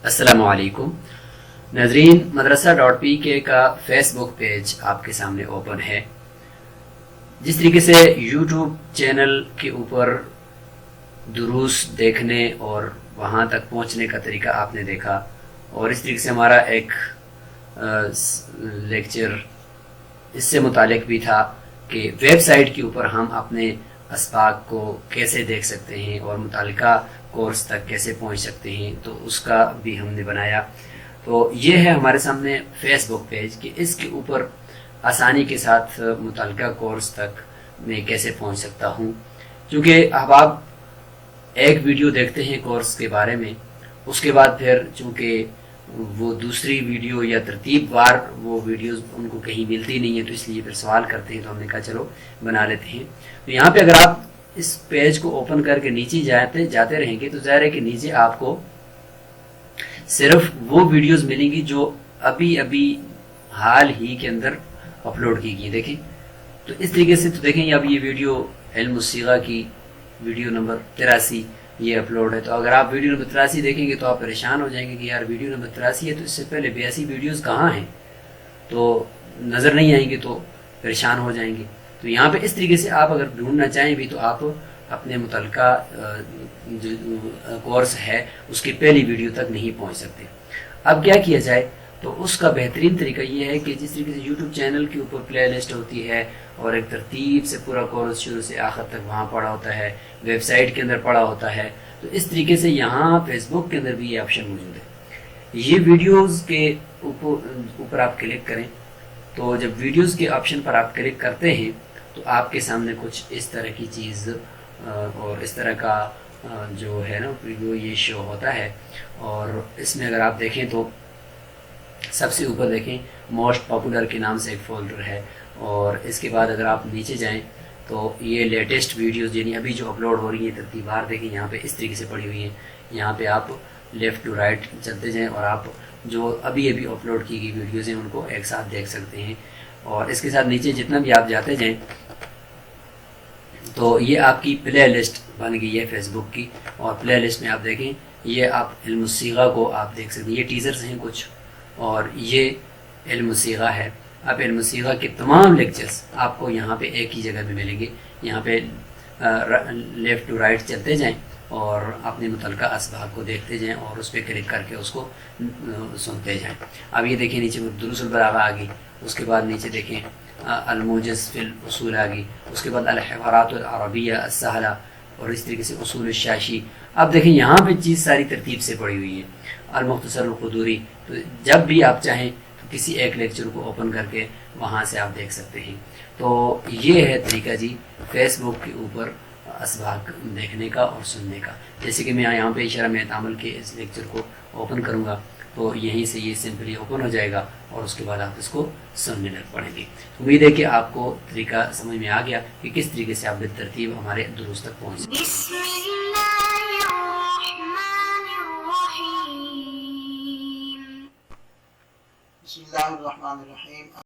السلام علیکم ناظرین، مدرسہ ڈاٹ پی کے کا فیس بک پیج آپ کے سامنے اوپن ہے. جس طریقے سے یوٹیوب چینل کے اوپر دروس دیکھنے اور وہاں تک پہنچنے کا طریقہ آپ نے دیکھا، اور اس طریقے سے ہمارا ایک لیکچر اس سے متعلق بھی تھا کہ ویب سائٹ کے اوپر ہم اپنے اسباق کو کیسے دیکھ سکتے ہیں اور متعلقہ کورس تک کیسے پہنچ سکتے ہیں، تو اس کا بھی ہم نے بنایا. تو یہ ہے ہمارے سامنے فیس بک پیج کہ اس کے اوپر آسانی کے ساتھ متعلقہ کورس تک میں کیسے پہنچ سکتا ہوں. چونکہ اب آپ ایک ویڈیو دیکھتے ہیں کورس کے بارے میں، اس کے بعد پھر چونکہ وہ دوسری ویڈیو یا ترتیب وار وہ ویڈیوز ان کو کہیں ملتی نہیں ہے، تو اس لیے پھر سوال کرتے ہیں. تو ہم نے کہا چلو بنا لیتے ہیں. تو یہاں پہ اگر آپ اس پیج کو اوپن کر کے نیچے جاتے رہیں گے تو ظاہر ہے کہ نیچے آپ کو صرف وہ ویڈیوز ملیں گی جو ابھی حال ہی کے اندر اپلوڈ کی گئی. دیکھیں تو اس طریقے سے، تو دیکھیں اب یہ ویڈیو علم الصیغہ کی ویڈیو نمبر 83 یہ اپلوڈ ہے. تو اگر آپ ویڈیو نمبر 83 دیکھیں گے تو آپ پریشان ہو جائیں گے کہ یار ویڈیو نمبر 83 ہے تو اس سے پہلے 82 ویڈیوز کہاں ہیں، تو نظر نہیں آئیں گے تو پریشان ہو جائیں گے. تو یہاں پہ اس طریقے سے آپ اگر ڈھونڈنا چاہیں بھی تو آپ اپنے متعلقہ جو کورس ہے اس کی پہلی ویڈیو تک نہیں پہنچ سکتے. اب کیا کیا جائے؟ تو اس کا بہترین طریقہ یہ ہے کہ جس طریقے سے یوٹیوب چینل کے اوپر پلے لسٹ ہوتی ہے اور ایک ترتیب سے پورا کورس شروع سے آخر تک وہاں پڑا ہوتا ہے، ویب سائٹ کے اندر پڑا ہوتا ہے، تو اس طریقے سے یہاں فیس بک کے اندر بھی یہ آپشن موجود ہے. یہ ویڈیوز کے اوپر آپ کلک کریں تو جب ویڈیوز کے آپشن پر آپ کلک کرتے ہیں تو آپ کے سامنے کچھ اس طرح کی چیز اور اس طرح کا جو ہے نا ویڈیو یہ شو ہوتا ہے. اور اس میں اگر آپ دیکھیں تو سب سے اوپر دیکھیں موسٹ پاپولر کے نام سے ایک فولڈر ہے، اور اس کے بعد اگر آپ نیچے جائیں تو یہ لیٹسٹ ویڈیوز یعنی ابھی جو اپلوڈ ہو رہی ہیں ترتیبوار دیکھیں یہاں پہ اس طریقے سے پڑی ہوئی ہیں. یہاں پہ آپ لیفٹ ٹو رائٹ چلتے جائیں اور آپ جو ابھی اپلوڈ کی گئی ویڈیوز ہیں ان کو ایک ساتھ دیکھ سکتے ہیں. اور اس کے ساتھ نیچے جتنا بھی آپ جاتے جائیں تو یہ آپ کی پلے لسٹ بن گئی ہے فیس بک کی. اور پلے لسٹ میں آپ دیکھیں یہ آپ علم الصیغہ کو آپ دیکھ سکتے ہیں، یہ ٹیزرز ہیں کچھ، اور یہ علم الصیغہ ہے. اب علم الصیغہ کے تمام لیکچرز آپ کو یہاں پہ ایک ہی جگہ میں ملیں گے. یہاں پہ لیفٹ ٹو رائٹ چلتے جائیں اور اپنے متعلقہ اسباق کو دیکھتے جائیں اور اس پہ کلک کر کے اس کو سنتے جائیں. اب یہ دیکھیں نیچے دروس البلاغہ آ گئی، اس کے بعد نیچے دیکھیں الموجز فی الاصول آ گئی، اس کے بعد الحوارات العربیہ السہلہ، اور اس طریقے سے اصول الشاشی. اب دیکھیں یہاں پہ چیز ساری ترتیب سے پڑی ہوئی ہے. المختصر القدوری، تو جب بھی آپ چاہیں تو کسی ایک لیکچر کو اوپن کر کے وہاں سے آپ دیکھ سکتے ہیں. تو یہ ہے طریقہ جی فیس بک کے اوپر اسباق دیکھنے کا اور سننے کا. جیسے کہ میں یہاں پہ شرح عمل کے اس لیکچر کو اوپن کروں گا تو یہیں سے یہ سمپلی اوپن ہو جائے گا اور اس کے بعد آپ اس کو سننے لگ پڑیں گے. امید ہے کہ آپ کو طریقہ سمجھ میں آ گیا کہ کس طریقے سے آپ بالترتیب ہمارے دروس تک پہنچ سکتے بسم اللہ الرحمن الرحیم.